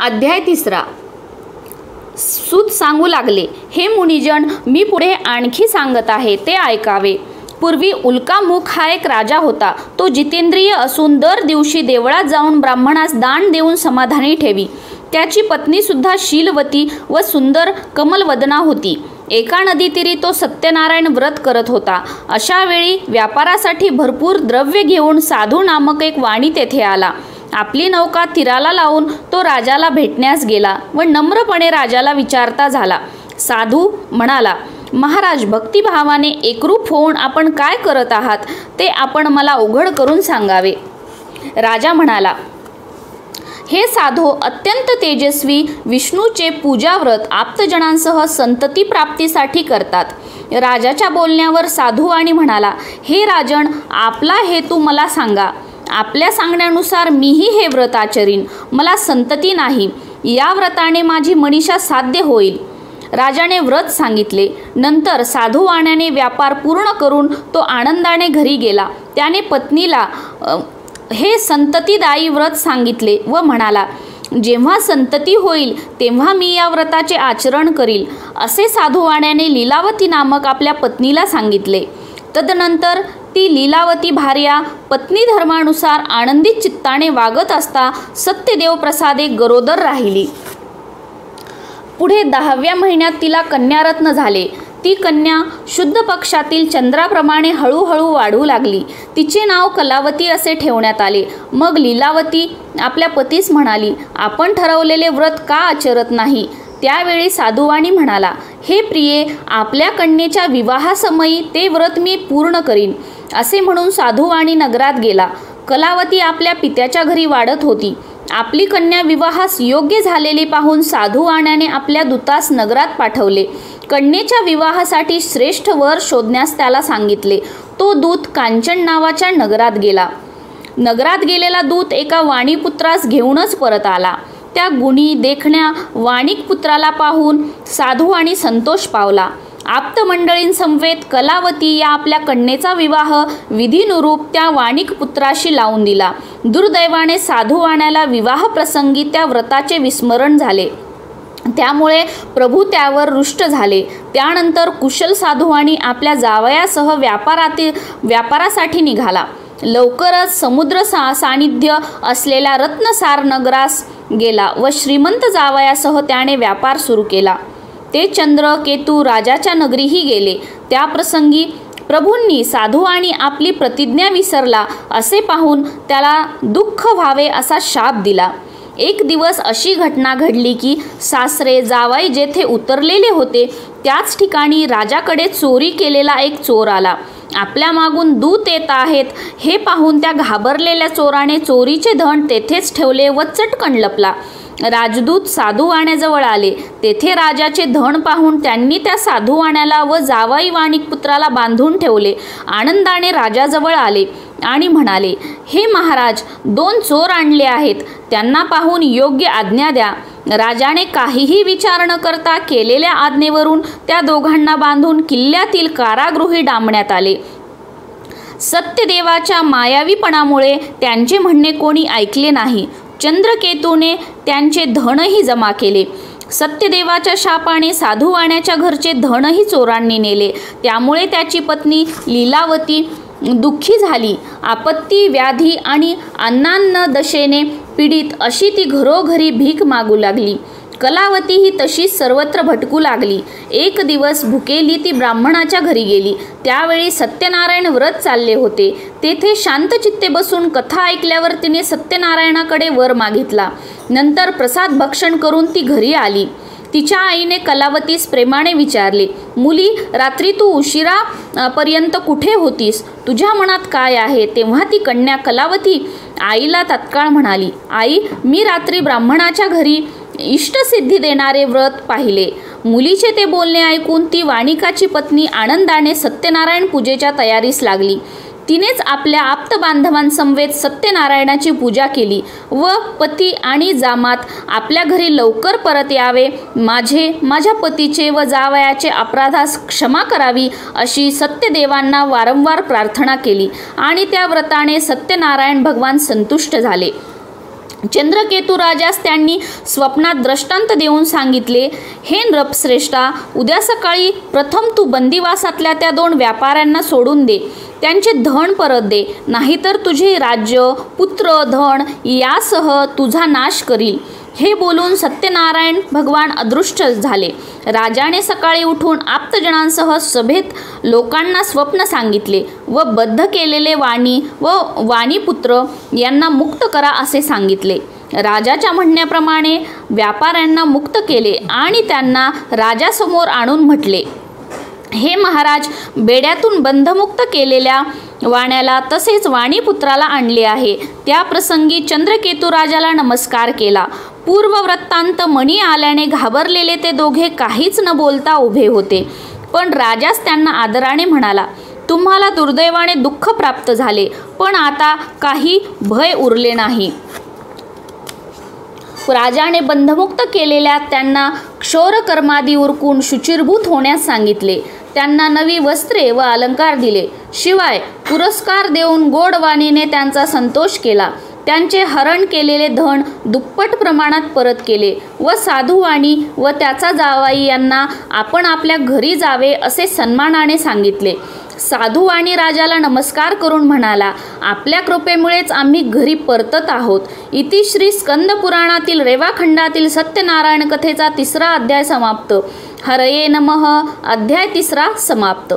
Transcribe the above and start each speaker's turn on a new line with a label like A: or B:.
A: अध्याय 3. सूत सांगू लागले, हे मुनिजन, मी पुढे आणखी सांगत आहे ते ऐकावे. पूर्वी उल्कामुख हा एक राजा होता. तो जितेंद्रिय असून दर दिवशी देवळात जाऊन ब्राह्मणास दान देऊन समाधानी ठेवी. त्याची पत्नी सुद्धा शीलवती व सुंदर कमलवदना होती. एका नदीतीरी तो सत्यनारायण व्रत करत होता. अशा वेळी व्यापारासाठी भरपूर द्रव्य घेऊन साधू नामक एक वाणी तेथे आला. आपली नौका तीराला लावून तो राजाला भेटण्यास गेला व नम्रपणे राजाला विचारता झाला. साधू म्हणाला, महाराज, भक्तिभावाने एकरूप होऊन आपण काय करत आहात ते आपण मला उघड करून सांगावे. राजा म्हणाला, हे साधो, अत्यंत तेजस्वी विष्णूचे पूजाव्रत आप्तजनांसह संतती प्राप्तीसाठी करतात. राजाच्या बोलण्यावर साधूवाणी म्हणाला, हे राजन, आपला हेतू मला सांगा. आपल्या सांगण्यानुसार मीही हे व्रत आचरीन. मला संतती नाही. या व्रताने माझी मनीषा साध्य होईल. राजाने व्रत सांगितले. नंतर साधूवाण्याने व्यापार पूर्ण करून तो आनंदाने घरी गेला. त्याने पत्नीला हे संततीदायी व्रत सांगितले व म्हणाला, जेव्हा संतती होईल तेव्हा मी या व्रताचे आचरण करील. असे साधूवाण्याने लीलावती नामक आपल्या पत्नीला सांगितले. तदनंतर ती लीलावती भार्या पत्नी धर्मानुसार आनंदित चित्ताने वागत असता सत्यदेव प्रसादे गरोदर राहिली. पुढे 10व्या महिन्यात तिला कन्यारत्न झाले. ती कन्या शुद्ध पक्षातील चंद्राप्रमाणे हळूहळू वाढू लागली. तिचे नाव कलावती असे ठेवण्यात आले. मग लीलावती आपल्या पतीस म्हणाली, आपण ठरवलेले व्रत का आचरत नाही. त्यावेळी साधूवाणी म्हणाला, हे प्रिये, आपल्या कन्येच्या विवाहासमयी ते व्रत मी पूर्ण करीन. असे म्हणून साधूवाणी नगरात गेला. कलावती आपल्या पित्याच्या घरी वाढत होती. आपली कन्या विवाहास योग्य झालेली पाहून साधूवाण्याने आपल्या दूतास नगरात पाठवले. कन्येच्या विवाहासाठी श्रेष्ठ वर शोधण्यास त्याला सांगितले. तो दूत कांचन नावाच्या नगरात गेला. नगरात गेलेला दूत एका वाणीपुत्रास घेऊनच परत आला. त्या गुणी देखण्या वाणिक पुत्राला पाहून साधूवाणी संतोष पावला. आप्त मंडळींसमवेत कलावती या आपल्या कन्येचा विवाह विधीनुरूप त्या वाणिक पुत्राशी लावून दिला. दुर्दैवाने साधूवाण्याला विवाहप्रसंगी त्या व्रताचे विस्मरण झाले. त्यामुळे प्रभू त्यावर रुष्ट झाले. त्यानंतर कुशल साधूवाणी आपल्या जावयासह व्यापारासाठी निघाला. लवकरच समुद्र सानिध्य असलेल्या रत्नसार नगरास गेला व श्रीमंत जावयासह त्याने व्यापार सुरू केला. ते चंद्र केतू राजाच्या नगरीही गेले. त्या प्रसंगी प्रभूंनी साधूवाणी आपली प्रतिज्ञा विसरला असे पाहून त्याला दुःख व्हावे असा शाप दिला. एक दिवस अशी घटना घडली की सासरे जावई जेथे उतरलेले होते त्याच ठिकाणी राजाकडे चोरी केलेला एक चोर आला. आपल्या मागून दूत येत आहेत हे पाहून त्या घाबरलेल्या चोराने चोरीचे धन तेथेच ठेवले व चटकन लपला. राजदूत साधूवाण्याजवळ आले. तेथे राजाचे धन पाहून त्यांनी त्या साधूवाण्याला व जावई वाणिक पुत्राला बांधून ठेवले. आनंदाने राजाजवळ आले आणि म्हणाले, हे महाराज, 2 चोर आणले आहेत. त्यांना पाहून योग्य आज्ञा द्या. राजाने काहीही विचार न करता केलेल्या आज्ञेवरून त्या दोघांना बांधून किल्ल्यातील कारागृही डांबण्यात आले. सत्यदेवाच्या मायावीपणामुळे त्यांचे म्हणणे कोणी ऐकले नाही. चंद्रकेतूने त्यांचे धनही जमा केले. सत्यदेवाच्या शापाने साधूवाण्याच्या घरचे धनही चोरांनी नेले. त्यामुळे त्याची पत्नी लीलावती दुःखी झाली. आपत्ती, व्याधी आणि अन्नान्न दशेने पीडित अशी ती घरोघरी भीक मागू लागली. कलावती ही तशीच सर्वत्र भटकू लागली. एक दिवस भुकेली ती ब्राह्मणाच्या घरी गेली. त्यावेळी सत्यनारायण व्रत चालले होते. तेथे शांतचित्ते बसून कथा ऐकल्यावर तिने सत्यनारायणाकडे वर मागितला. नंतर प्रसाद भक्षण करून ती घरी आली. तिच्या आईने कलावतीस प्रेमाने विचारले, मुली, रात्री तू उशिरापर्यंत कुठे होतीस? तुझ्या मनात काय आहे? तेव्हा ती कन्या कलावती आईला तत्काळ म्हणाली, आई, मी रात्री ब्राह्मणाच्या घरी इष्टसिद्धी देणारे व्रत पाहिले. मुलीचे ते बोलणे ऐकून ती वाणिकाची पत्नी आनंदाने सत्यनारायण पूजेच्या तयारीस लागली. तिनेच आपल्या आप्त बांधवांसमवेत सत्यनारायणाची पूजा केली व पती आणि जामात आपल्या घरी लवकर परत यावे, माझ्या पतीचे व जावयाचे अपराधास क्षमा करावी अशी सत्यदेवांना वारंवार प्रार्थना केली आणि त्या व्रताने सत्यनारायण भगवान संतुष्ट झाले. चंद्रकेतू राजास त्यांनी स्वप्नात दृष्टांत देऊन सांगितले, हे नृपश्रेष्ठा, उद्या सकाळी प्रथम तू बंदिवासातल्या त्या 2 व्यापाऱ्यांना सोडून दे, त्यांचे धन परत दे, नाहीतर तुझे राज्य, पुत्र, धन यासह तुझा नाश करील. हे बोलून सत्यनारायण भगवान अदृश्य झाले. राजाने सकाळी उठून आप्तजनांसह सभेत लोकांना स्वप्न सांगितले व बद्ध केलेले वाणी व वाणीपुत्र यांना मुक्त करा असे सांगितले. राजाच्या म्हणण्याप्रमाणे व्यापाऱ्यांना मुक्त केले आणि त्यांना राजासमोर आणून म्हटले, हे महाराज, बेड्यातून बंधमुक्त केलेल्या वाण्याला तसेच वाणीपुत्राला आणले आहे. त्या प्रसंगी चंद्रकेतू राजाला नमस्कार केला. पूर्ववृत्तांत मणी आल्याने घाबरलेले ते दोघे काहीच न बोलता उभे होते. पण राजाच त्यांना आदराने म्हणाला, तुम्हाला दुर्दैवाने दुःख प्राप्त झाले, पण आता काही भय उरले नाही. राजाने बंधमुक्त केलेल्या त्यांना क्षौरकर्मादी उरकून शुचिर्भूत होण्यास सांगितले. त्यांना नवी वस्त्रे व अलंकार दिले. शिवाय पुरस्कार देऊन गोड वाणीने त्यांचा संतोष केला. त्यांचे हरण केलेले धन दुप्पट प्रमाणात परत केले व साधुवाणी व त्याचा जावाई यांना आपण आपल्या घरी जावे असे सन्मानाने सांगितले. साधुवाणी राजाला नमस्कार करून म्हणाला, आपल्या कृपेमुळेच आम्ही घरी परतत आहोत. इति श्री स्कंद पुराणातील रेवाखंडातील सत्यनारायण कथेचा 3रा अध्याय समाप्त. हरये नमः. अध्याय 3 समाप्त.